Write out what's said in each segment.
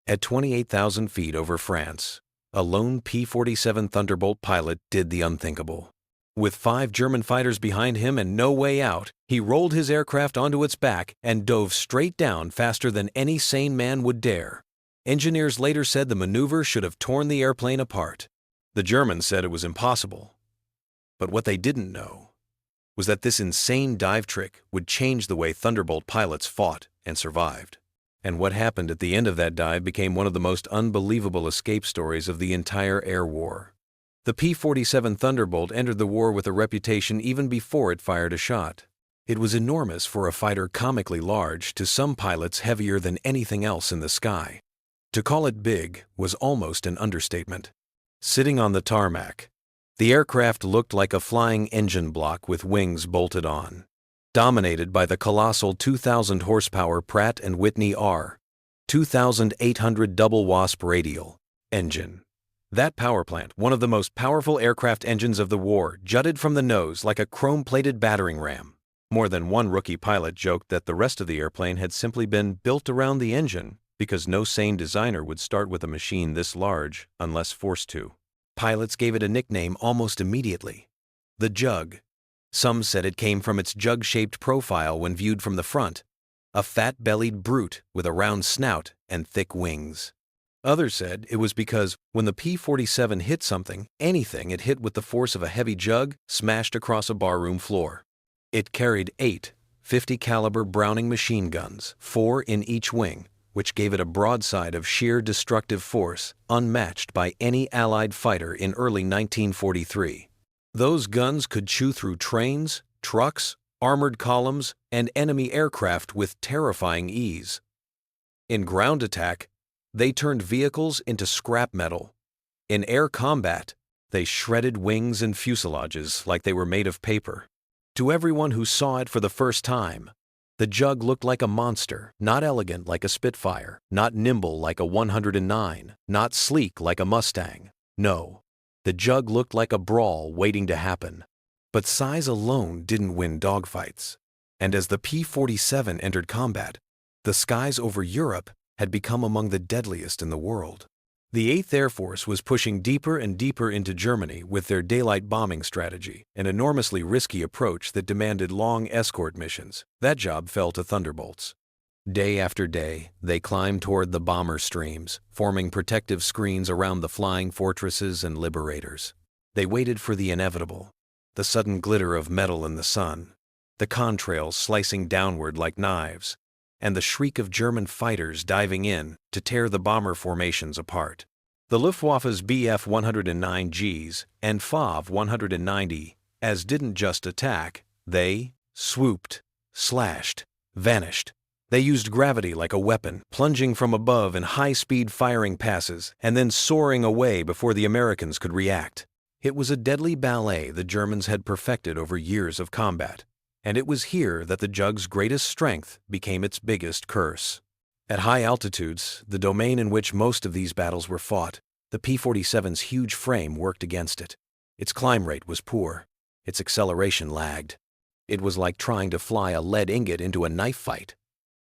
At 28,000 feet over France, a lone P-47 Thunderbolt pilot did the unthinkable. With 5 German fighters behind him and no way out, he rolled his aircraft onto its back and dove straight down faster than any sane man would dare. Engineers later said the maneuver should have torn the airplane apart. The Germans said it was impossible. But what they didn't know was that this insane dive trick would change the way Thunderbolt pilots fought and survived. And what happened at the end of that dive became one of the most unbelievable escape stories of the entire air war. The P-47 Thunderbolt entered the war with a reputation even before it fired a shot. It was enormous for a fighter comically large, to some pilots heavier than anything else in the sky. To call it big was almost an understatement. Sitting on the tarmac, the aircraft looked like a flying engine block with wings bolted on, dominated by the colossal 2,000 horsepower Pratt & Whitney R. 2,800 double Wasp radial engine. That power plant, one of the most powerful aircraft engines of the war, jutted from the nose like a chrome-plated battering ram. More than one rookie pilot joked that the rest of the airplane had simply been built around the engine because no sane designer would start with a machine this large unless forced to. Pilots gave it a nickname almost immediately: the Jug. Some said it came from its jug-shaped profile when viewed from the front, a fat-bellied brute with a round snout and thick wings. Others said it was because when the P-47 hit something, anything it hit with the force of a heavy jug smashed across a barroom floor. It carried 8 .50-caliber Browning machine guns, 4 in each wing, which gave it a broadside of sheer destructive force unmatched by any Allied fighter in early 1943. Those guns could chew through trains, trucks, armored columns, and enemy aircraft with terrifying ease. In ground attack, they turned vehicles into scrap metal. In air combat, they shredded wings and fuselages like they were made of paper. To everyone who saw it for the first time, the Jug looked like a monster, not elegant like a Spitfire, not nimble like a 109, not sleek like a Mustang. No, the Jug looked like a brawl waiting to happen. But size alone didn't win dogfights. And as the P-47 entered combat, the skies over Europe had become among the deadliest in the world. The 8th Air Force was pushing deeper and deeper into Germany with their daylight bombing strategy, an enormously risky approach that demanded long escort missions. That job fell to Thunderbolts. Day after day, they climbed toward the bomber streams, forming protective screens around the flying fortresses and liberators. They waited for the inevitable, the sudden glitter of metal in the sun, the contrails slicing downward like knives, and the shriek of German fighters diving in to tear the bomber formations apart. The Luftwaffe's Bf-109Gs and FAV-190s didn't just attack, they swooped, slashed, vanished. They used gravity like a weapon, plunging from above in high-speed firing passes and then soaring away before the Americans could react. It was a deadly ballet the Germans had perfected over years of combat. And it was here that the Jug's greatest strength became its biggest curse. At high altitudes, the domain in which most of these battles were fought, the P-47's huge frame worked against it. Its climb rate was poor. Its acceleration lagged. It was like trying to fly a lead ingot into a knife fight.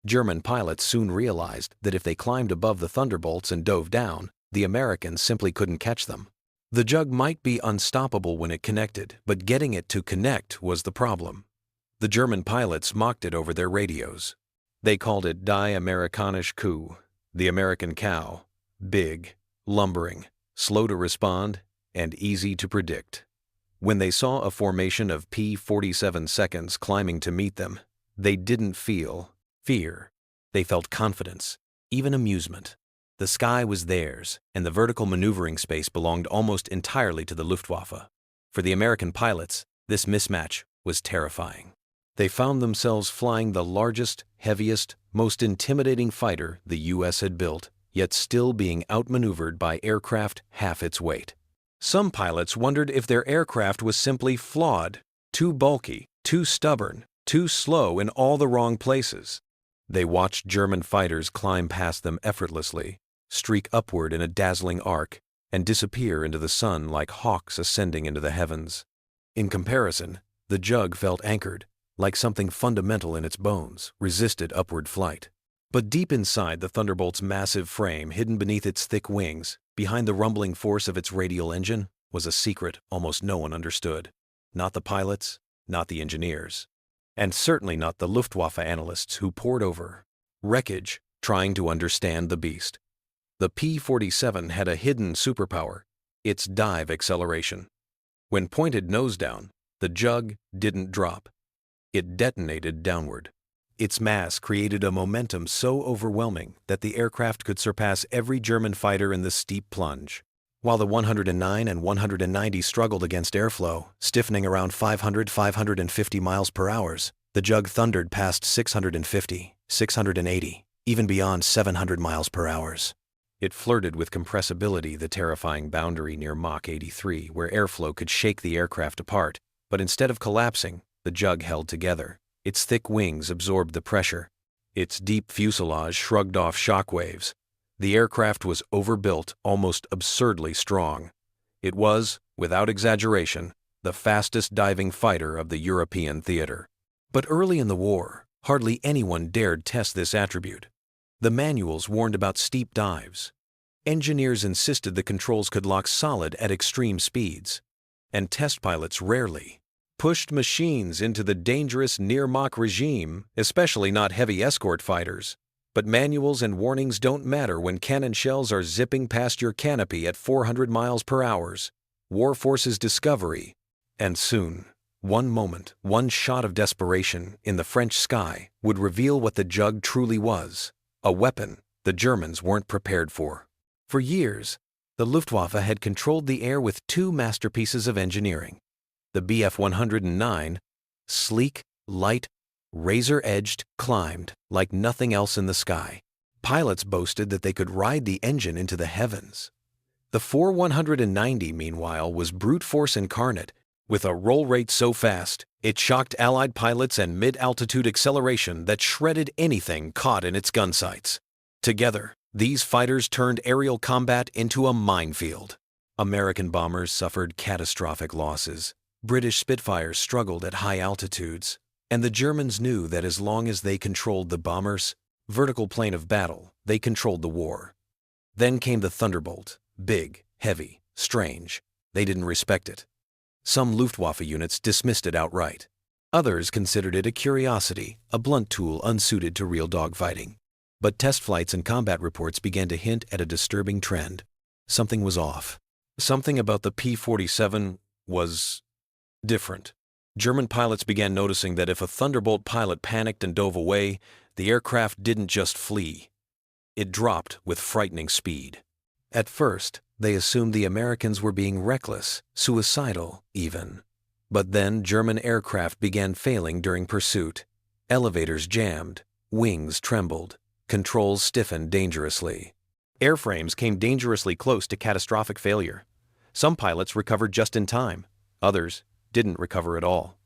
German pilots soon realized that if they climbed above the Thunderbolts and dove down, the Americans simply couldn't catch them. The Jug might be unstoppable when it connected, but getting it to connect was the problem. The German pilots mocked it over their radios. They called it Die Amerikanische Kuh, the American cow, big, lumbering, slow to respond, and easy to predict. When they saw a formation of P-47 seconds climbing to meet them, they didn't feel fear. They felt confidence, even amusement. The sky was theirs, and the vertical maneuvering space belonged almost entirely to the Luftwaffe. For the American pilots, this mismatch was terrifying. They found themselves flying the largest, heaviest, most intimidating fighter the U.S. had built, yet still being outmaneuvered by aircraft half its weight. Some pilots wondered if their aircraft was simply flawed, too bulky, too stubborn, too slow in all the wrong places. They watched German fighters climb past them effortlessly, streak upward in a dazzling arc, and disappear into the sun like hawks ascending into the heavens. In comparison, the Jug felt anchored, like something fundamental in its bones, resisted upward flight. But deep inside the Thunderbolt's massive frame, hidden beneath its thick wings, behind the rumbling force of its radial engine, was a secret almost no one understood. Not the pilots, not the engineers, and certainly not the Luftwaffe analysts who pored over wreckage trying to understand the beast. The P-47 had a hidden superpower, its dive acceleration. When pointed nose down, the jug didn't drop. It detonated downward. Its mass created a momentum so overwhelming that the aircraft could surpass every German fighter in the steep plunge. While the 109 and 190 struggled against airflow, stiffening around 550 miles per hour, the jug thundered past 650, 680, even beyond 700 miles per hour. It flirted with compressibility, the terrifying boundary near Mach 83, where airflow could shake the aircraft apart, but instead of collapsing, the jug held together. Its thick wings absorbed the pressure. Its deep fuselage shrugged off shock waves. The aircraft was overbuilt, almost absurdly strong. It was, without exaggeration, the fastest diving fighter of the European theater. But early in the war, hardly anyone dared test this attribute. The manuals warned about steep dives. Engineers insisted the controls could lock solid at extreme speeds. And test pilots rarely pushed machines into the dangerous near-Mach regime, especially not heavy escort fighters. But manuals and warnings don't matter when cannon shells are zipping past your canopy at 400 miles per hour. War forces discovery. And soon, one moment, one shot of desperation in the French sky would reveal what the jug truly was. A weapon the Germans weren't prepared for. For years, the Luftwaffe had controlled the air with two masterpieces of engineering. The Bf-109, sleek, light, razor-edged, climbed like nothing else in the sky. Pilots boasted that they could ride the engine into the heavens. The 4-190, meanwhile, was brute force incarnate, with a roll rate so fast, it shocked Allied pilots and mid-altitude acceleration that shredded anything caught in its gun sights. Together, these fighters turned aerial combat into a minefield. American bombers suffered catastrophic losses. British Spitfires struggled at high altitudes, and the Germans knew that as long as they controlled the bomber's vertical plane of battle, they controlled the war. Then came the Thunderbolt, big, heavy, strange. They didn't respect it. Some Luftwaffe units dismissed it outright. Others considered it a curiosity, a blunt tool unsuited to real dogfighting. But test flights and combat reports began to hint at a disturbing trend. Something was off. Something about the P-47 was different. German pilots began noticing that if a Thunderbolt pilot panicked and dove away, the aircraft didn't just flee. It dropped with frightening speed. At first, they assumed the Americans were being reckless, suicidal even. But then German aircraft began failing during pursuit. Elevators jammed, wings trembled, controls stiffened dangerously. Airframes came dangerously close to catastrophic failure. Some pilots recovered just in time, others didn't recover at all.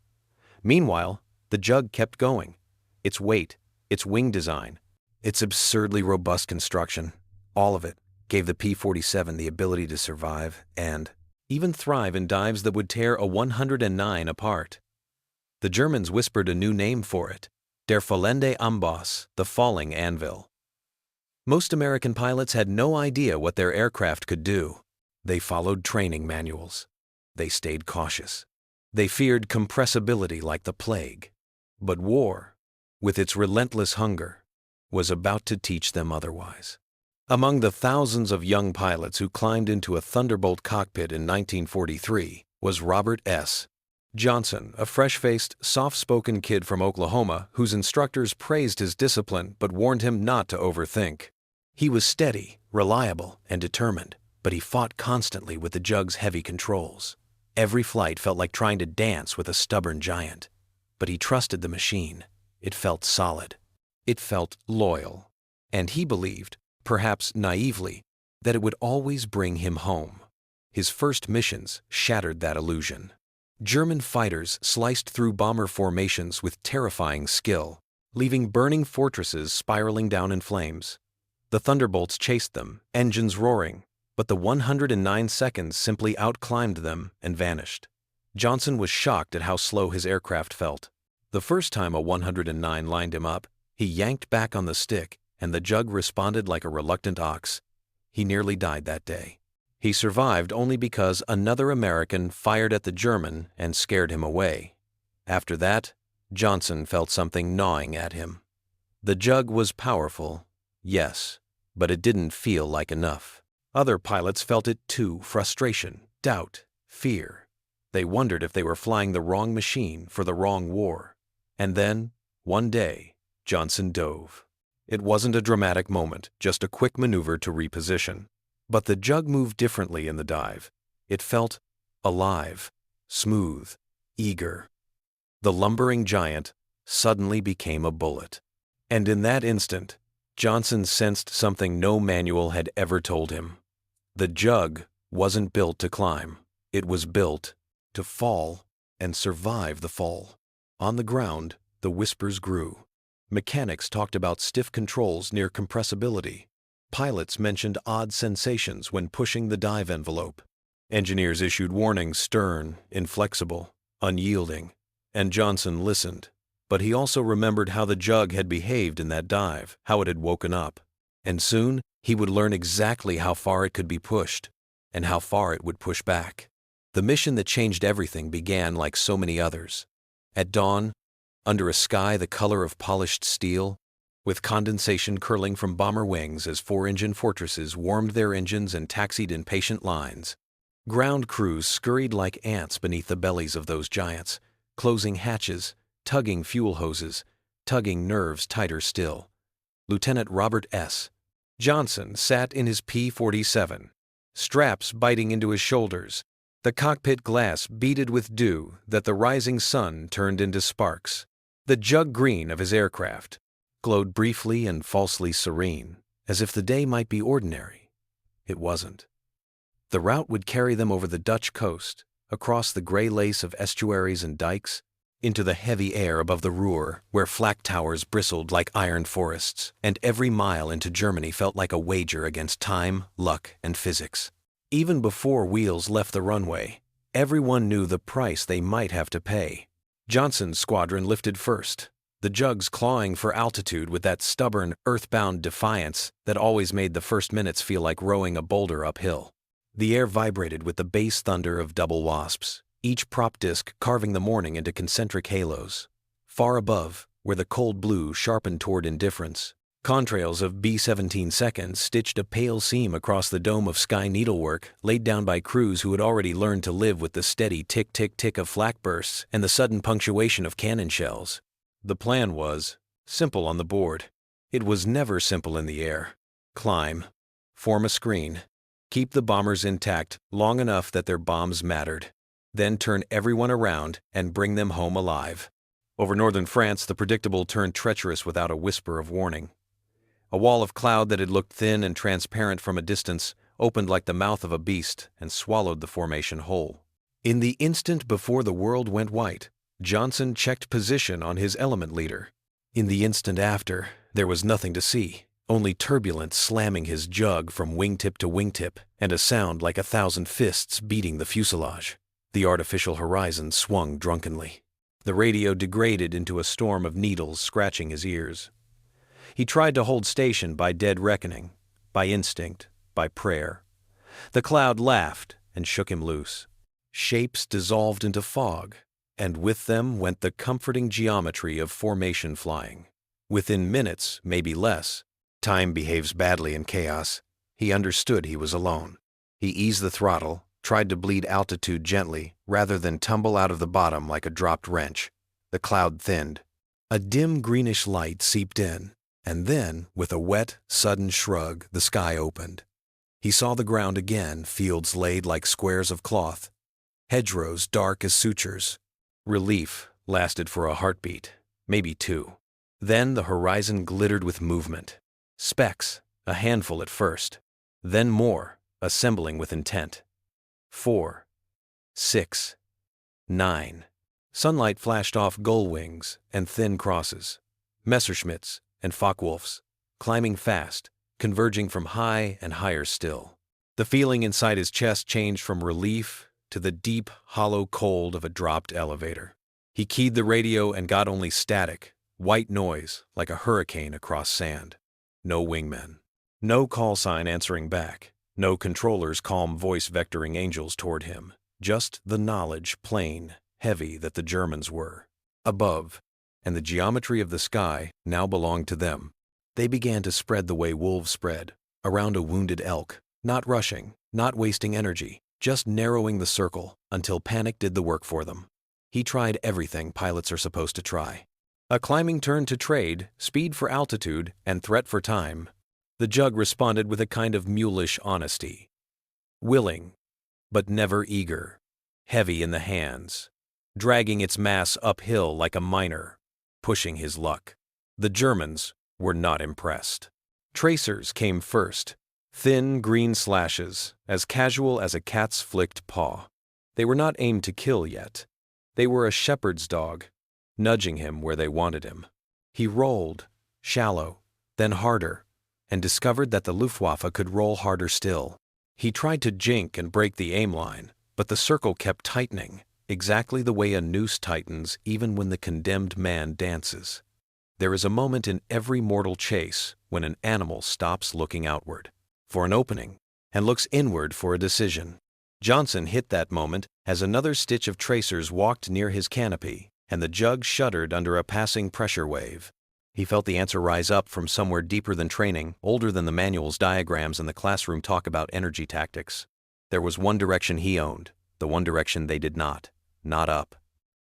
Meanwhile, the jug kept going. Its weight, its wing design, its absurdly robust construction, all of it gave the P-47 the ability to survive and even thrive in dives that would tear a 109 apart. The Germans whispered a new name for it, Der fallende Amboss, the falling anvil. Most American pilots had no idea what their aircraft could do. They followed training manuals. They stayed cautious. They feared compressibility like the plague. But war, with its relentless hunger, was about to teach them otherwise. Among the thousands of young pilots who climbed into a Thunderbolt cockpit in 1943 was Robert S. Johnson, a fresh-faced, soft-spoken kid from Oklahoma whose instructors praised his discipline but warned him not to overthink. He was steady, reliable, and determined, but he fought constantly with the jug's heavy controls. Every flight felt like trying to dance with a stubborn giant. But he trusted the machine. It felt solid. It felt loyal. And he believed, perhaps naively, that it would always bring him home. His first missions shattered that illusion. German fighters sliced through bomber formations with terrifying skill, leaving burning fortresses spiraling down in flames. The Thunderbolts chased them, engines roaring, but the 109 seconds simply outclimbed them and vanished. Johnson was shocked at how slow his aircraft felt. The first time a 109 lined him up, he yanked back on the stick, and the jug responded like a reluctant ox. He nearly died that day. He survived only because another American fired at the German and scared him away. After that, Johnson felt something gnawing at him. The jug was powerful, yes, but it didn't feel like enough. Other pilots felt it too: frustration, doubt, fear. They wondered if they were flying the wrong machine for the wrong war. And then, one day, Johnson dove. It wasn't a dramatic moment, just a quick maneuver to reposition. But the jug moved differently in the dive. It felt alive, smooth, eager. The lumbering giant suddenly became a bullet. And in that instant, Johnson sensed something no manual had ever told him. The jug wasn't built to climb. It was built to fall and survive the fall. On the ground, the whispers grew. Mechanics talked about stiff controls near compressibility. Pilots mentioned odd sensations when pushing the dive envelope. Engineers issued warnings: stern, inflexible, unyielding. And Johnson listened. But he also remembered how the jug had behaved in that dive, how it had woken up. And soon, he would learn exactly how far it could be pushed, and how far it would push back. The mission that changed everything began like so many others. At dawn, under a sky the color of polished steel, with condensation curling from bomber wings as four-engine fortresses warmed their engines and taxied in patient lines, ground crews scurried like ants beneath the bellies of those giants, closing hatches, tugging fuel hoses, tugging nerves tighter still. Lieutenant Robert S. Johnson sat in his P-47, straps biting into his shoulders, the cockpit glass beaded with dew that the rising sun turned into sparks. The jug green of his aircraft glowed briefly and falsely serene, as if the day might be ordinary. It wasn't. The route would carry them over the Dutch coast, across the gray lace of estuaries and dikes, into the heavy air above the Ruhr, where flak towers bristled like iron forests, and every mile into Germany felt like a wager against time, luck, and physics. Even before wheels left the runway, everyone knew the price they might have to pay. Johnson's squadron lifted first, the jugs clawing for altitude with that stubborn, earthbound defiance that always made the first minutes feel like rowing a boulder uphill. The air vibrated with the bass thunder of double wasps, each prop disc carving the morning into concentric halos. Far above, where the cold blue sharpened toward indifference, contrails of B-17 seconds stitched a pale seam across the dome of sky needlework laid down by crews who had already learned to live with the steady tick-tick-tick of flak bursts and the sudden punctuation of cannon shells. The plan was simple on the board. It was never simple in the air. Climb, form a screen, keep the bombers intact long enough that their bombs mattered, then turn everyone around and bring them home alive. Over northern France, the predictable turned treacherous without a whisper of warning. A wall of cloud that had looked thin and transparent from a distance opened like the mouth of a beast and swallowed the formation whole. In the instant before the world went white, Johnson checked position on his element leader. In the instant after, there was nothing to see, only turbulence slamming his jug from wingtip to wingtip and a sound like 1,000 fists beating the fuselage. The artificial horizon swung drunkenly. The radio degraded into a storm of needles scratching his ears. He tried to hold station by dead reckoning, by instinct, by prayer. The cloud laughed and shook him loose. Shapes dissolved into fog, and with them went the comforting geometry of formation flying. Within minutes, maybe less, time behaves badly in chaos. He understood he was alone. He eased the throttle, tried to bleed altitude gently rather than tumble out of the bottom like a dropped wrench. The cloud thinned. A dim greenish light seeped in. And then, with a wet, sudden shrug, the sky opened. He saw the ground again, fields laid like squares of cloth, hedgerows dark as sutures. Relief lasted for a heartbeat, maybe two. Then the horizon glittered with movement. Specks, a handful at first. Then more, assembling with intent. 4, 6, 9. Sunlight flashed off gull wings and thin crosses. Messerschmitts and Focke-Wulfs, climbing fast, converging from high and higher still. The feeling inside his chest changed from relief to the deep, hollow cold of a dropped elevator. He keyed the radio and got only static, white noise like a hurricane across sand. No wingmen. No call sign answering back. No controller's calm voice vectoring angels toward him. Just the knowledge, plain, heavy, that the Germans were above, and the geometry of the sky now belonged to them. They began to spread the way wolves spread, around a wounded elk, not rushing, not wasting energy, just narrowing the circle until panic did the work for them. He tried everything pilots are supposed to try. A climbing turn to trade, speed for altitude, and threat for time. The Jug responded with a kind of mulish honesty. Willing, but never eager. Heavy in the hands. Dragging its mass uphill like a miner. Pushing his luck. The Germans were not impressed. Tracers came first. Thin green slashes, as casual as a cat's flicked paw. They were not aimed to kill yet. They were a shepherd's dog, nudging him where they wanted him. He rolled, shallow, then harder, and discovered that the Luftwaffe could roll harder still. He tried to jink and break the aim line, but the circle kept tightening, exactly the way a noose tightens even when the condemned man dances. There is a moment in every mortal chase when an animal stops looking outward for an opening and looks inward for a decision. Johnson hit that moment as another stitch of tracers walked near his canopy, and the Jug shuddered under a passing pressure wave. He felt the answer rise up from somewhere deeper than training, older than the manuals, diagrams, and the classroom talk about energy tactics. There was one direction he owned, the one direction they did not. Not up.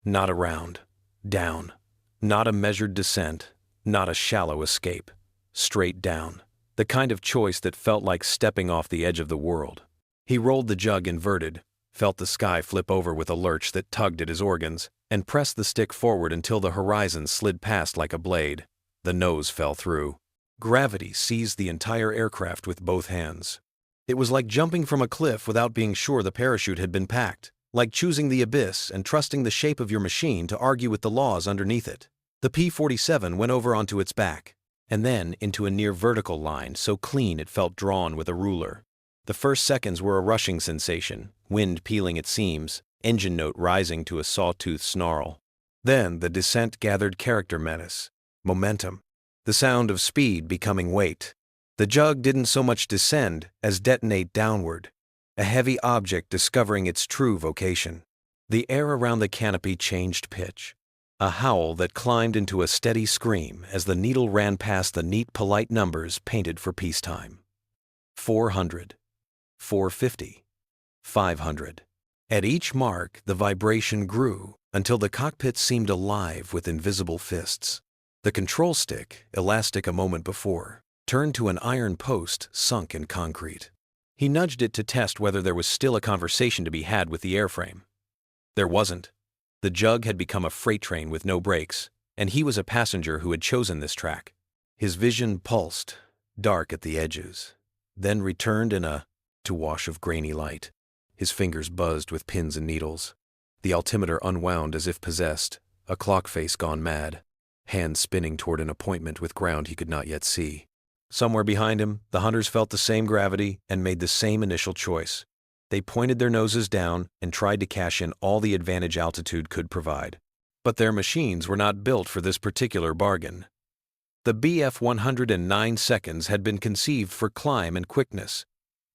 Not around. Down. Not a measured descent. Not a shallow escape. Straight down. The kind of choice that felt like stepping off the edge of the world. He rolled the Jug inverted, felt the sky flip over with a lurch that tugged at his organs, and pressed the stick forward until the horizon slid past like a blade. The nose fell through. Gravity seized the entire aircraft with both hands. It was like jumping from a cliff without being sure the parachute had been packed, like choosing the abyss and trusting the shape of your machine to argue with the laws underneath it. The P-47 went over onto its back, and then into a near vertical line so clean it felt drawn with a ruler. The first seconds were a rushing sensation, wind peeling at seams, engine note rising to a sawtooth snarl. Then the descent gathered character menace. Momentum. The sound of speed becoming weight. The Jug didn't so much descend as detonate downward, a heavy object discovering its true vocation. The air around the canopy changed pitch. A howl that climbed into a steady scream as the needle ran past the neat, polite numbers painted for peacetime. 400. 450. 500. At each mark, the vibration grew until the cockpit seemed alive with invisible fists. The control stick, elastic a moment before, turned to an iron post sunk in concrete. He nudged it to test whether there was still a conversation to be had with the airframe. There wasn't. The Jug had become a freight train with no brakes, and he was a passenger who had chosen this track. His vision pulsed, dark at the edges, then returned in a wash of grainy light. His fingers buzzed with pins and needles. The altimeter unwound as if possessed, a clock face gone mad. Hands spinning toward an appointment with ground he could not yet see. Somewhere behind him, the hunters felt the same gravity and made the same initial choice. They pointed their noses down and tried to cash in all the advantage altitude could provide. But their machines were not built for this particular bargain. The BF 109 seconds had been conceived for climb and quickness,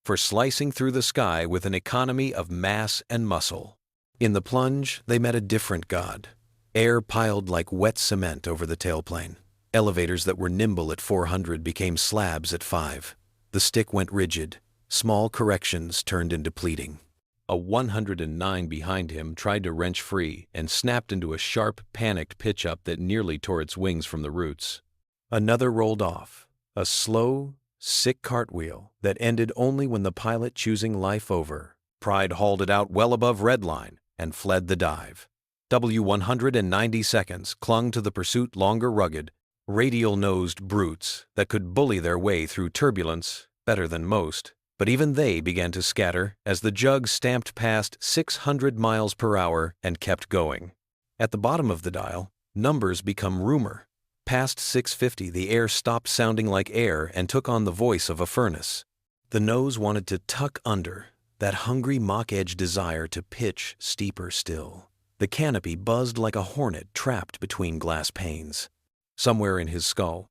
for slicing through the sky with an economy of mass and muscle. In the plunge, they met a different god. Air piled like wet cement over the tailplane. Elevators that were nimble at 400 became slabs at 5. The stick went rigid. Small corrections turned into pleading. A 109 behind him tried to wrench free and snapped into a sharp, panicked pitch-up that nearly tore its wings from the roots. Another rolled off, a slow, sick cartwheel that ended only when the pilot, choosing life over, pride hauled it out well above redline and fled the dive. W-190 seconds clung to the pursuit longer rugged, radial-nosed brutes that could bully their way through turbulence better than most, but even they began to scatter as the Jug stamped past 600 miles per hour and kept going. At the bottom of the dial, numbers become rumor. Past 650, the air stopped sounding like air and took on the voice of a furnace. The nose wanted to tuck under, that hungry mock-edge desire to pitch steeper still. The canopy buzzed like a hornet trapped between glass panes. Somewhere in his skull,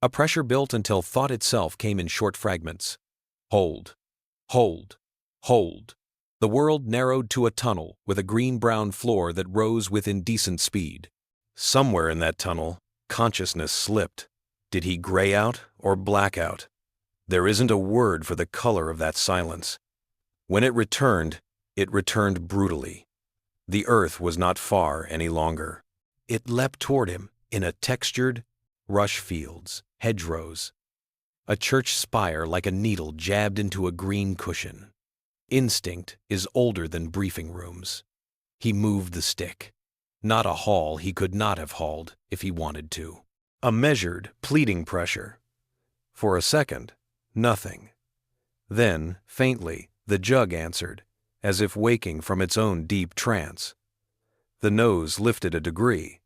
A pressure built until thought itself came in short fragments. Hold. Hold. Hold. The world narrowed to a tunnel with a green-brown floor that rose with indecent speed. Somewhere in that tunnel, consciousness slipped. Did he gray out or black out? There isn't a word for the color of that silence. When it returned brutally. The earth was not far any longer. It leapt toward him in a textured, rush fields, hedgerows. A church spire like a needle jabbed into a green cushion. Instinct is older than briefing rooms. He moved the stick. Not a haul he could not have hauled if he wanted to. A measured, pleading pressure. For a second, nothing. Then, faintly, the jug answered, as if waking from its own deep trance. The nose lifted a degree.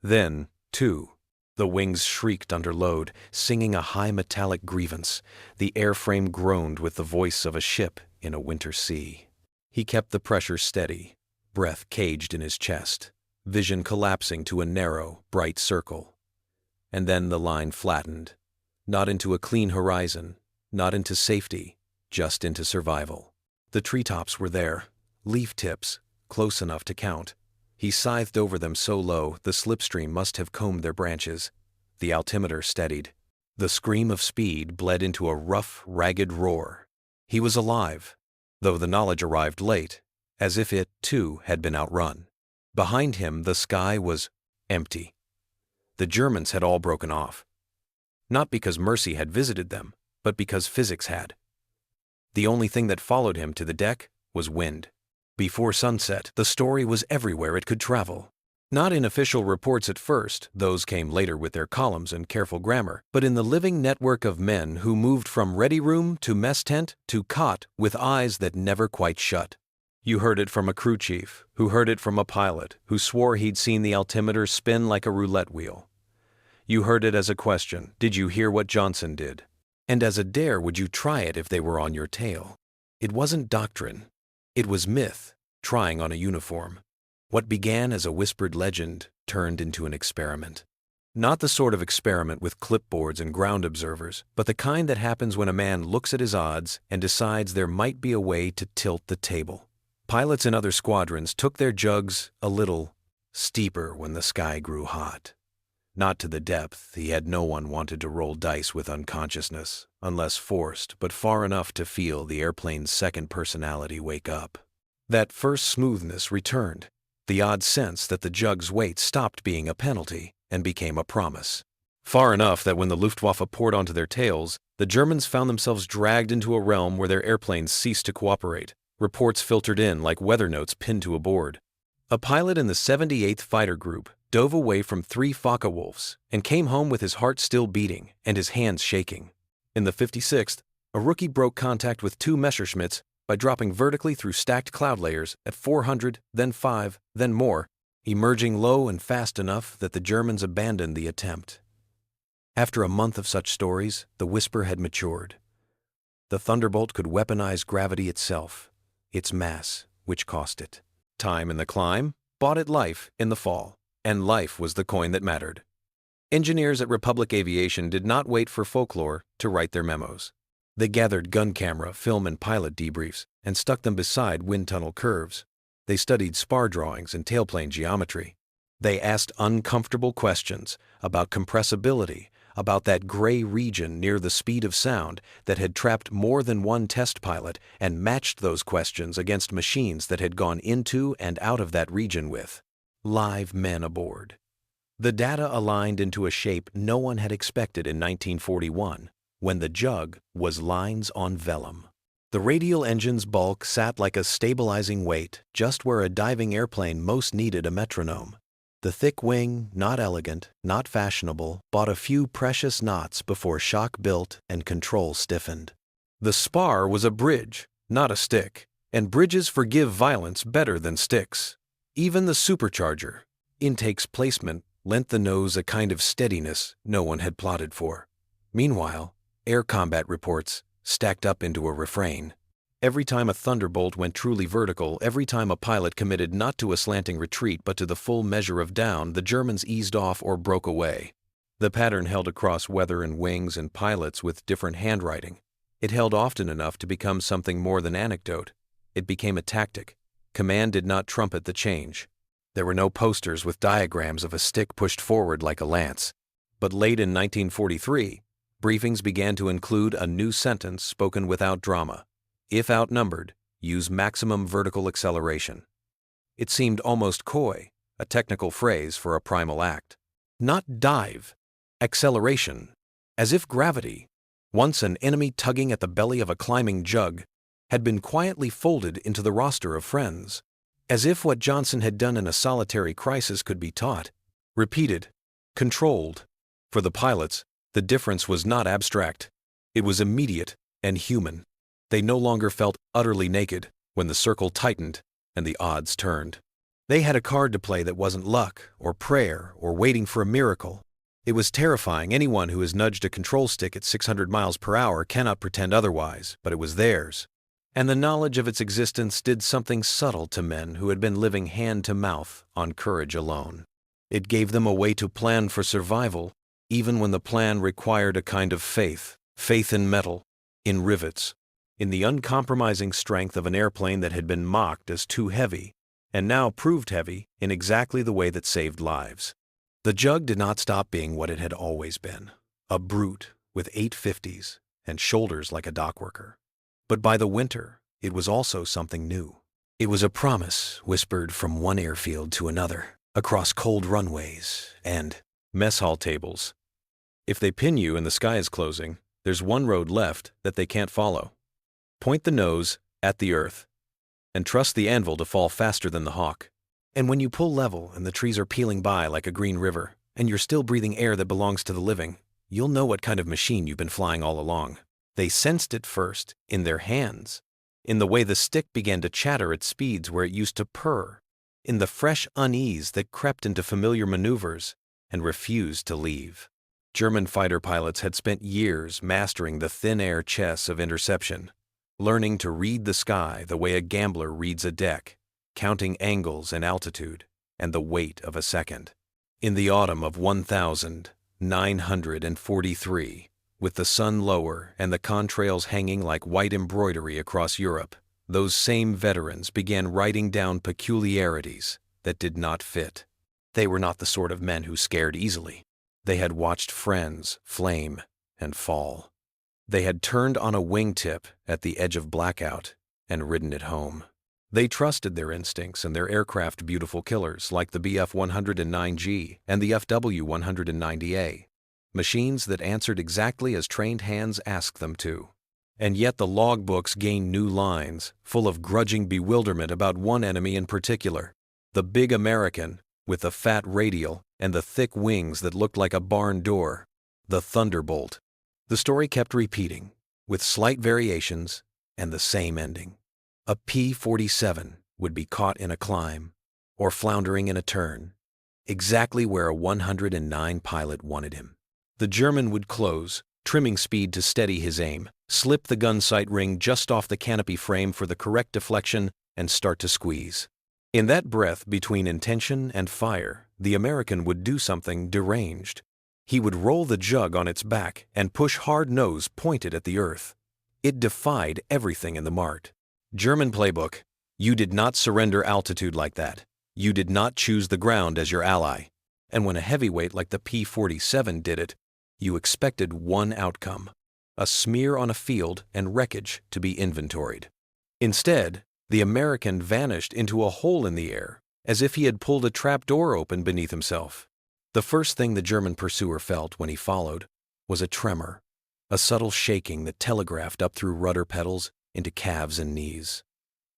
Then, too, the wings shrieked under load, singing a high metallic grievance. The airframe groaned with the voice of a ship in a winter sea. He kept the pressure steady, breath caged in his chest, vision collapsing to a narrow, bright circle. And then the line flattened, not into a clean horizon, not into safety, just into survival. The treetops were there, leaf tips, close enough to count. He scythed over them so low the slipstream must have combed their branches. The altimeter steadied. The scream of speed bled into a rough, ragged roar. He was alive, though the knowledge arrived late, as if it, too, had been outrun. Behind him the sky was empty. The Germans had all broken off. Not because mercy had visited them, but because physics had. The only thing that followed him to the deck was wind. Before sunset, the story was everywhere it could travel. Not in official reports at first, those came later with their columns and careful grammar, but in the living network of men who moved from ready room to mess tent to cot with eyes that never quite shut. You heard it from a crew chief, who heard it from a pilot, who swore he'd seen the altimeter spin like a roulette wheel. You heard it as a question, did you hear what Johnson did? And as a dare, would you try it if they were on your tail? It wasn't doctrine. It was myth, trying on a uniform. What began as a whispered legend turned into an experiment. Not the sort of experiment with clipboards and ground observers, but the kind that happens when a man looks at his odds and decides there might be a way to tilt the table. Pilots in other squadrons took their jugs a little steeper when the sky grew hot. Not to the depth. He had no one wanted to roll dice with unconsciousness, unless forced, but far enough to feel the airplane's second personality wake up. That first smoothness returned, the odd sense that the jug's weight stopped being a penalty and became a promise. Far enough that when the Luftwaffe poured onto their tails, the Germans found themselves dragged into a realm where their airplanes ceased to cooperate. Reports filtered in like weather notes pinned to a board. A pilot in the 78th Fighter Group dove away from 3 Focke-Wulfs and came home with his heart still beating and his hands shaking. In the 56th, a rookie broke contact with 2 Messerschmitts by dropping vertically through stacked cloud layers at 400, then 5, then more, emerging low and fast enough that the Germans abandoned the attempt. After a month of such stories, the whisper had matured. The Thunderbolt could weaponize gravity itself, its mass, which cost it. Time in the climb bought it life in the fall. And life was the coin that mattered. Engineers at Republic Aviation did not wait for folklore to write their memos. They gathered gun camera, film, and pilot debriefs and stuck them beside wind tunnel curves. They studied spar drawings and tailplane geometry. They asked uncomfortable questions about compressibility, about that gray region near the speed of sound that had trapped more than one test pilot, and matched those questions against machines that had gone into and out of that region with live men aboard. The data aligned into a shape no one had expected in 1941, when the jug was lines on vellum. The radial engine's bulk sat like a stabilizing weight just where a diving airplane most needed a metronome. The thick wing, not elegant, not fashionable, bought a few precious knots before shock built and control stiffened. The spar was a bridge, not a stick, and bridges forgive violence better than sticks. Even the supercharger, intake's placement, lent the nose a kind of steadiness no one had plotted for. Meanwhile, air combat reports stacked up into a refrain. Every time a Thunderbolt went truly vertical, every time a pilot committed not to a slanting retreat but to the full measure of down, the Germans eased off or broke away. The pattern held across weather and wings and pilots with different handwriting. It held often enough to become something more than anecdote. It became a tactic. Command did not trumpet the change. There were no posters with diagrams of a stick pushed forward like a lance. But late in 1943, briefings began to include a new sentence spoken without drama. If outnumbered, use maximum vertical acceleration. It seemed almost coy, a technical phrase for a primal act. Not dive, acceleration, as if gravity, once an enemy tugging at the belly of a climbing jug, had been quietly folded into the roster of friends. As if what Johnson had done in a solitary crisis could be taught, repeated, controlled. For the pilots, the difference was not abstract. It was immediate and human. They no longer felt utterly naked when the circle tightened and the odds turned. They had a card to play that wasn't luck or prayer or waiting for a miracle. It was terrifying. Anyone who has nudged a control stick at 600 miles per hour cannot pretend otherwise, but it was theirs. And the knowledge of its existence did something subtle to men who had been living hand to mouth on courage alone. It gave them a way to plan for survival, even when the plan required a kind of faith in metal, in rivets, in the uncompromising strength of an airplane that had been mocked as too heavy, and now proved heavy in exactly the way that saved lives. The jug did not stop being what it had always been, a brute with 850s and shoulders like a dockworker. But by the winter, it was also something new. It was a promise whispered from one airfield to another, across cold runways and mess hall tables. If they pin you and the sky is closing, there's one road left that they can't follow. Point the nose at the earth and trust the anvil to fall faster than the hawk. And when you pull level and the trees are peeling by like a green river, and you're still breathing air that belongs to the living, you'll know what kind of machine you've been flying all along. They sensed it first, in their hands, in the way the stick began to chatter at speeds where it used to purr, in the fresh unease that crept into familiar maneuvers and refused to leave. German fighter pilots had spent years mastering the thin air chess of interception, learning to read the sky the way a gambler reads a deck, counting angles and altitude and the weight of a second. In the autumn of 1943, with the sun lower and the contrails hanging like white embroidery across Europe, those same veterans began writing down peculiarities that did not fit. They were not the sort of men who scared easily. They had watched friends flame and fall. They had turned on a wingtip at the edge of blackout and ridden it home. They trusted their instincts and their aircraft beautiful killers like the Bf-109G and the FW-190A. Machines that answered exactly as trained hands asked them to. And yet the logbooks gained new lines, full of grudging bewilderment about one enemy in particular, the big American with the fat radial and the thick wings that looked like a barn door, the Thunderbolt. The story kept repeating, with slight variations and the same ending. A P-47 would be caught in a climb, or floundering in a turn, exactly where a 109 pilot wanted him. The German would close, trimming speed to steady his aim, slip the gun sight ring just off the canopy frame for the correct deflection, and start to squeeze. In that breath between intention and fire, the American would do something deranged. He would roll the jug on its back and push hard nose pointed at the earth. It defied everything in the mart. German playbook: you did not surrender altitude like that. You did not choose the ground as your ally. And when a heavyweight like the P-47 did it, you expected one outcome: a smear on a field and wreckage to be inventoried. Instead, the American vanished into a hole in the air, as if he had pulled a trap door open beneath himself. The first thing the German pursuer felt when he followed was a tremor, a subtle shaking that telegraphed up through rudder pedals into calves and knees.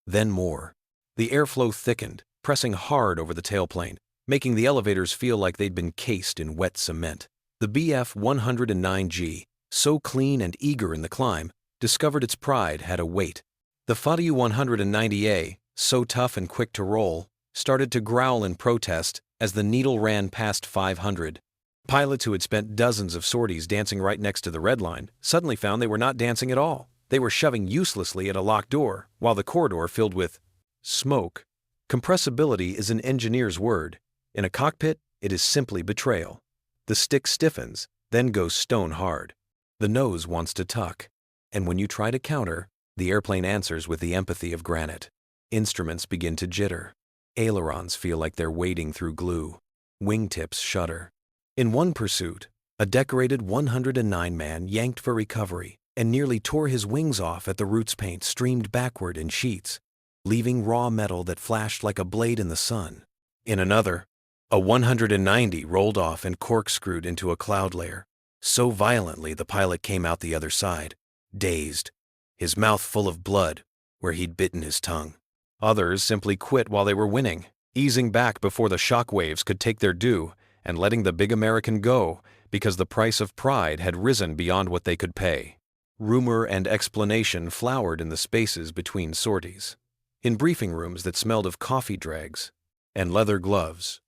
Then more. The airflow thickened, pressing hard over the tailplane, making the elevators feel like they'd been cased in wet cement. The Bf-109G, so clean and eager in the climb, discovered its pride had a weight. The FW-190A, so tough and quick to roll, started to growl in protest as the needle ran past 500. Pilots who had spent dozens of sorties dancing right next to the red line suddenly found they were not dancing at all. They were shoving uselessly at a locked door, while the corridor filled with smoke. Compressibility is an engineer's word. In a cockpit, it is simply betrayal. The stick stiffens, then goes stone hard. The nose wants to tuck, and when you try to counter, the airplane answers with the empathy of granite. Instruments begin to jitter. Ailerons feel like they're wading through glue. Wingtips shudder. In one pursuit, a decorated 109 man yanked for recovery and nearly tore his wings off at the roots paint streamed backward in sheets, leaving raw metal that flashed like a blade in the sun. In another, a 190 rolled off and corkscrewed into a cloud layer, so violently the pilot came out the other side, dazed, his mouth full of blood where he'd bitten his tongue. Others simply quit while they were winning, easing back before the shock waves could take their due and letting the big American go because the price of pride had risen beyond what they could pay. Rumor and explanation flowered in the spaces between sorties, in briefing rooms that smelled of coffee dregs and leather gloves.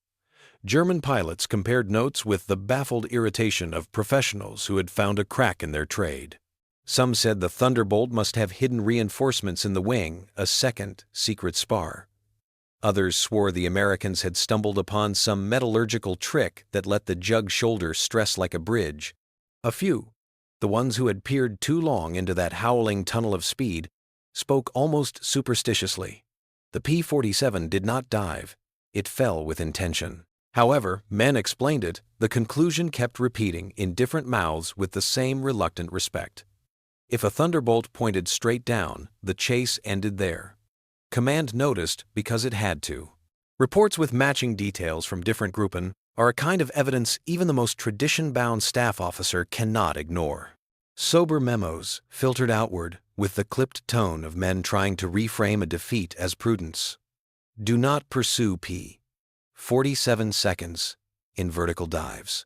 German pilots compared notes with the baffled irritation of professionals who had found a crack in their trade. Some said the Thunderbolt must have hidden reinforcements in the wing, a second secret spar. Others swore the Americans had stumbled upon some metallurgical trick that let the jug shoulder stress like a bridge. A few, the ones who had peered too long into that howling tunnel of speed, spoke almost superstitiously. The P-47 did not dive. It fell with intention. However, men explained it, the conclusion kept repeating in different mouths with the same reluctant respect. If a Thunderbolt pointed straight down, the chase ended there. Command noticed because it had to. Reports with matching details from different Gruppen are a kind of evidence even the most tradition-bound staff officer cannot ignore. Sober memos filtered outward with the clipped tone of men trying to reframe a defeat as prudence. Do not pursue P. 47 seconds in vertical dives.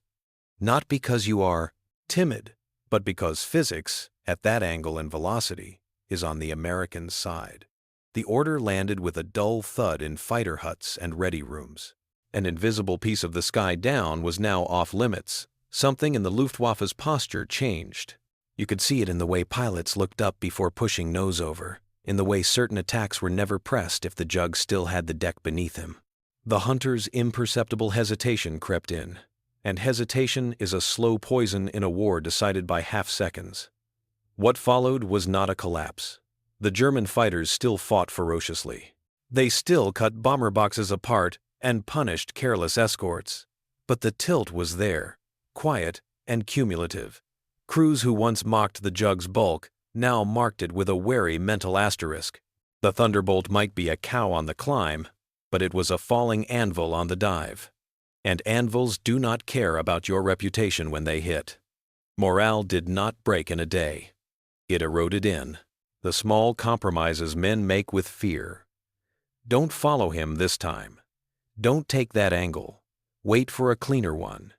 Not because you are timid, but because physics, at that angle and velocity, is on the American side. The order landed with a dull thud in fighter huts and ready rooms. An invisible piece of the sky down was now off limits. Something in the Luftwaffe's posture changed. You could see it in the way pilots looked up before pushing nose over, in the way certain attacks were never pressed if the jug still had the deck beneath him. The hunter's imperceptible hesitation crept in, and hesitation is a slow poison in a war decided by half seconds. What followed was not a collapse. The German fighters still fought ferociously. They still cut bomber boxes apart and punished careless escorts. But the tilt was there, quiet and cumulative. Crews who once mocked the jug's bulk now marked it with a wary mental asterisk. The Thunderbolt might be a cow on the climb, but it was a falling anvil on the dive. And anvils do not care about your reputation when they hit. Morale did not break in a day. It eroded in. The small compromises men make with fear. Don't follow him this time. Don't take that angle. Wait for a cleaner one.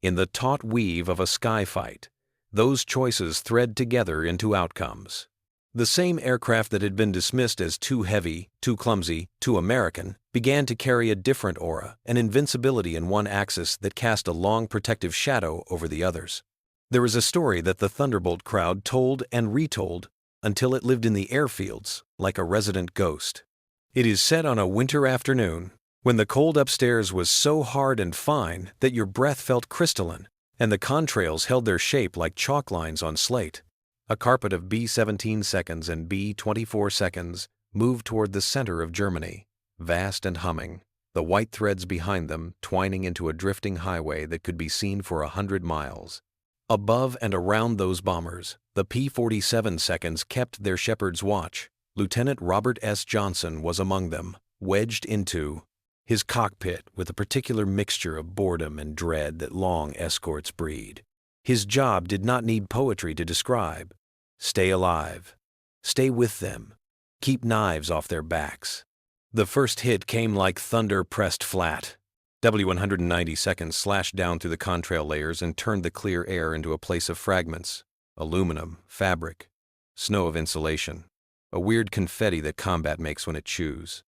In the taut weave of a sky fight, those choices thread together into outcomes. The same aircraft that had been dismissed as too heavy, too clumsy, too American, began to carry a different aura, an invincibility in one axis that cast a long protective shadow over the others. There is a story that the Thunderbolt crowd told and retold until it lived in the airfields like a resident ghost. It is set on a winter afternoon when the cold upstairs was so hard and fine that your breath felt crystalline and the contrails held their shape like chalk lines on slate. A carpet of B-17 seconds and B-24 seconds moved toward the center of Germany, vast and humming, the white threads behind them twining into a drifting highway that could be seen for 100 miles. Above and around those bombers, the P-47 seconds kept their shepherd's watch. Lieutenant Robert S. Johnson was among them, wedged into his cockpit with a particular mixture of boredom and dread that long escorts breed. His job did not need poetry to describe. Stay alive. Stay with them. Keep knives off their backs. The first hit came like thunder pressed flat. W-190 seconds slashed down through the contrail layers and turned the clear air into a place of fragments. Aluminum, fabric, snow of insulation. A weird confetti that combat makes when it chews.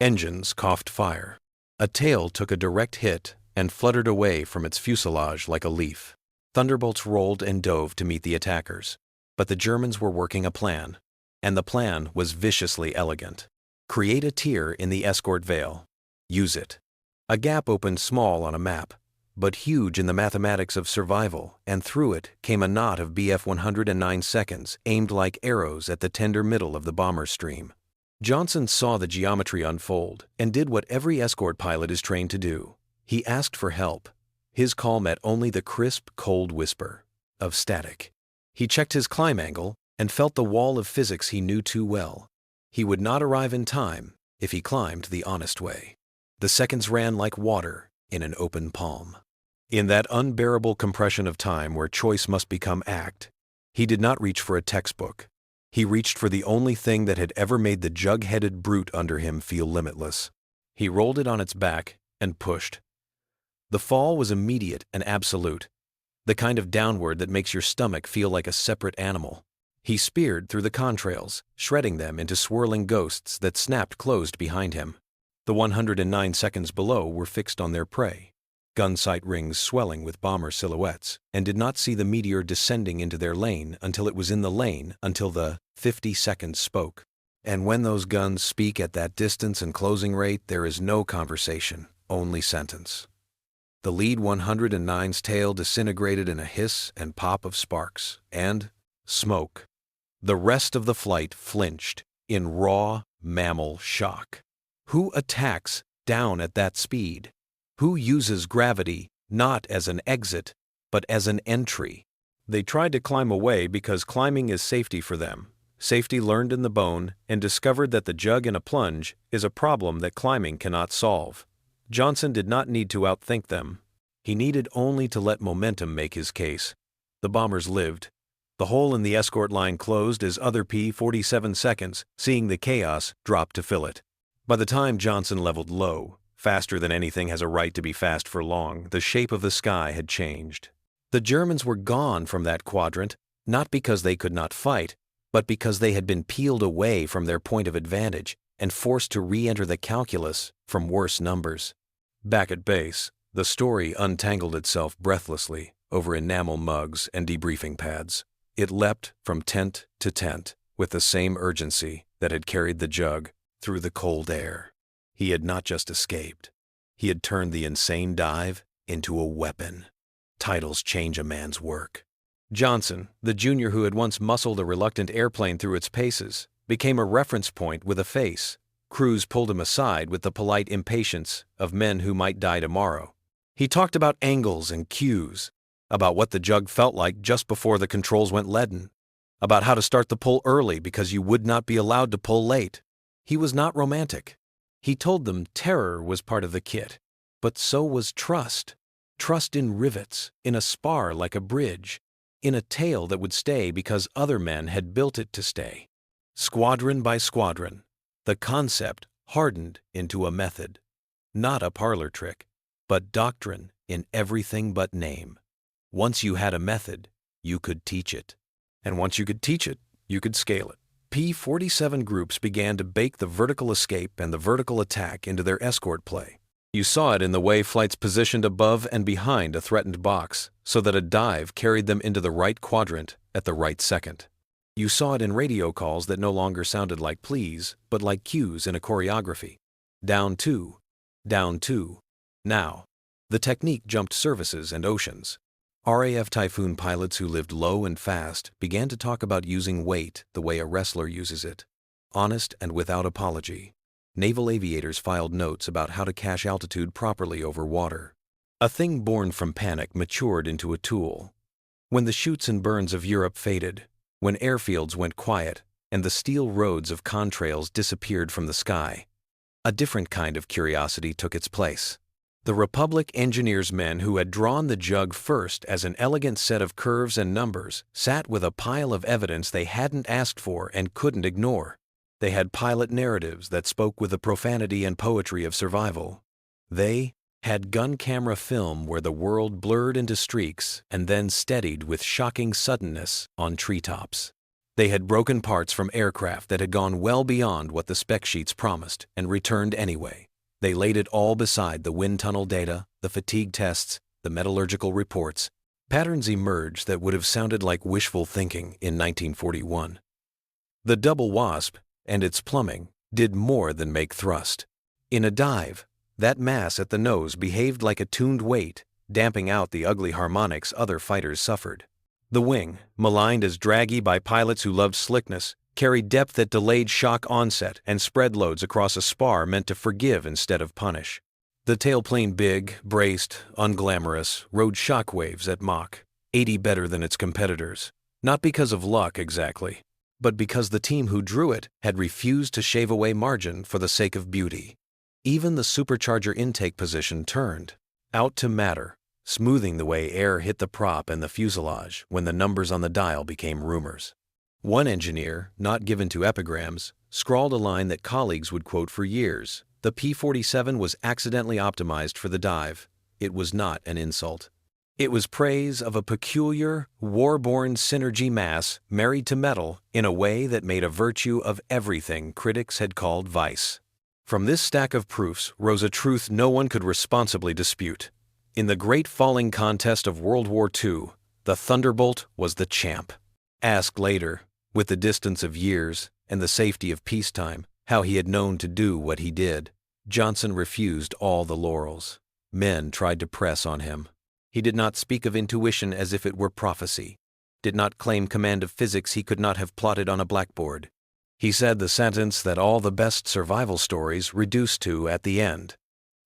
Engines coughed fire. A tail took a direct hit and fluttered away from its fuselage like a leaf. Thunderbolts rolled and dove to meet the attackers. But the Germans were working a plan, and the plan was viciously elegant. Create a tear in the escort veil. Use it. A gap opened small on a map, but huge in the mathematics of survival, and through it came a knot of BF-109 seconds aimed like arrows at the tender middle of the bomber stream. Johnson saw the geometry unfold and did what every escort pilot is trained to do. He asked for help. His call met only the crisp, cold whisper of static. He checked his climb angle and felt the wall of physics he knew too well. He would not arrive in time if he climbed the honest way. The seconds ran like water in an open palm. In that unbearable compression of time where choice must become act, he did not reach for a textbook. He reached for the only thing that had ever made the jug-headed brute under him feel limitless. He rolled it on its back and pushed. The fall was immediate and absolute, the kind of downward that makes your stomach feel like a separate animal. He speared through the contrails, shredding them into swirling ghosts that snapped closed behind him. The 109 seconds below were fixed on their prey, gun sight rings swelling with bomber silhouettes, and did not see the meteor descending into their lane until it was in the lane, until the 50 seconds spoke. And when those guns speak at that distance and closing rate, there is no conversation, only sentence. The lead 109's tail disintegrated in a hiss and pop of sparks and smoke. The rest of the flight flinched in raw mammal shock. Who attacks down at that speed? Who uses gravity not as an exit, but as an entry? They tried to climb away because climbing is safety for them. Safety learned in the bone and discovered that the jug in a plunge is a problem that climbing cannot solve. Johnson did not need to outthink them. He needed only to let momentum make his case. The bombers lived. The hole in the escort line closed as other P-47 seconds, seeing the chaos, dropped to fill it. By the time Johnson leveled low, faster than anything has a right to be fast for long, the shape of the sky had changed. The Germans were gone from that quadrant, not because they could not fight, but because they had been peeled away from their point of advantage and forced to re-enter the calculus from worse numbers. Back at base, the story untangled itself breathlessly over enamel mugs and debriefing pads. It leapt from tent to tent with the same urgency that had carried the jug through the cold air. He had not just escaped. He had turned the insane dive into a weapon. Titles change a man's work. Johnson, the junior who had once muscled a reluctant airplane through its paces, became a reference point with a face. Crews pulled him aside with the polite impatience of men who might die tomorrow. He talked about angles and cues, about what the jug felt like just before the controls went leaden, about how to start the pull early because you would not be allowed to pull late. He was not romantic. He told them terror was part of the kit, but so was trust. Trust in rivets, in a spar like a bridge, in a tail that would stay because other men had built it to stay. Squadron by squadron, the concept hardened into a method. Not a parlor trick, but doctrine in everything but name. Once you had a method, you could teach it. And once you could teach it, you could scale it. P-47 groups began to bake the vertical escape and the vertical attack into their escort play. You saw it in the way flights positioned above and behind a threatened box so that a dive carried them into the right quadrant at the right second. You saw it in radio calls that no longer sounded like pleas, but like cues in a choreography. Down two, now. The technique jumped services and oceans. RAF Typhoon pilots who lived low and fast began to talk about using weight the way a wrestler uses it, honest and without apology. Naval aviators filed notes about how to cache altitude properly over water. A thing born from panic matured into a tool. When the shoots and burns of Europe faded, when airfields went quiet and the steel roads of contrails disappeared from the sky, a different kind of curiosity took its place. The Republic engineers men who had drawn the jug first as an elegant set of curves and numbers sat with a pile of evidence they hadn't asked for and couldn't ignore. They had pilot narratives that spoke with the profanity and poetry of survival. They had gun camera film where the world blurred into streaks and then steadied with shocking suddenness on treetops. They had broken parts from aircraft that had gone well beyond what the spec sheets promised and returned anyway. They laid it all beside the wind tunnel data, the fatigue tests, the metallurgical reports. Patterns emerged that would have sounded like wishful thinking in 1941. The double wasp and its plumbing did more than make thrust. In a dive, that mass at the nose behaved like a tuned weight, damping out the ugly harmonics other fighters suffered. The wing, maligned as draggy by pilots who loved slickness, carried depth that delayed shock onset and spread loads across a spar meant to forgive instead of punish. The tailplane, big, braced, unglamorous, rode shockwaves at Mach 80 better than its competitors. Not because of luck exactly, but because the team who drew it had refused to shave away margin for the sake of beauty. Even the supercharger intake position turned out to matter, smoothing the way air hit the prop and the fuselage when the numbers on the dial became rumors. One engineer, not given to epigrams, scrawled a line that colleagues would quote for years. The P-47 was accidentally optimized for the dive. It was not an insult. It was praise of a peculiar, war-born synergy mass married to metal in a way that made a virtue of everything critics had called vice. From this stack of proofs rose a truth no one could responsibly dispute. In the great falling contest of World War II, the Thunderbolt was the champ. Asked later, with the distance of years and the safety of peacetime, how he had known to do what he did, Johnson refused all the laurels. Men tried to press on him. He did not speak of intuition as if it were prophecy, did not claim command of physics he could not have plotted on a blackboard. He said the sentence that all the best survival stories reduced to at the end.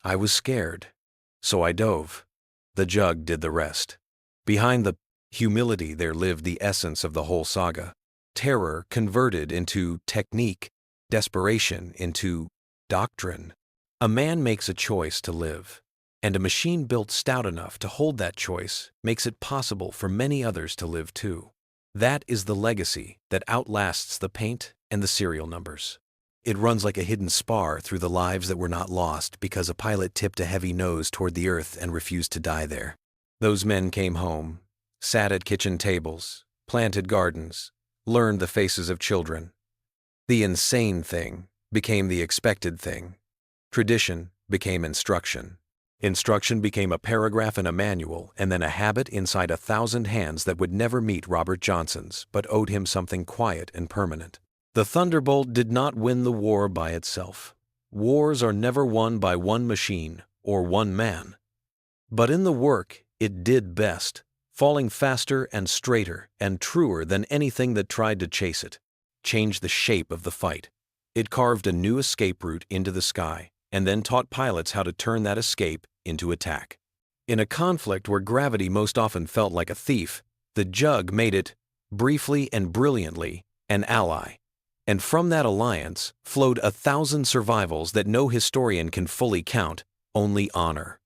I was scared, so I dove. The jug did the rest. Behind the humility there lived the essence of the whole saga. Terror converted into technique, desperation into doctrine. A man makes a choice to live, and a machine built stout enough to hold that choice makes it possible for many others to live too. That is the legacy that outlasts the paint and the serial numbers. It runs like a hidden spar through the lives that were not lost because a pilot tipped a heavy nose toward the earth and refused to die there. Those men came home, sat at kitchen tables, planted gardens, learned the faces of children. The insane thing became the expected thing. Tradition became instruction. Instruction became a paragraph in a manual and then a habit inside 1,000 hands that would never meet Robert Johnson's but owed him something quiet and permanent. The Thunderbolt did not win the war by itself. Wars are never won by one machine or one man. But in the work, it did best, falling faster and straighter and truer than anything that tried to chase it, changed the shape of the fight. It carved a new escape route into the sky and then taught pilots how to turn that escape into attack. In a conflict where gravity most often felt like a thief, the jug made it, briefly and brilliantly, an ally. And from that alliance flowed 1,000 survivals that no historian can fully count, only honor.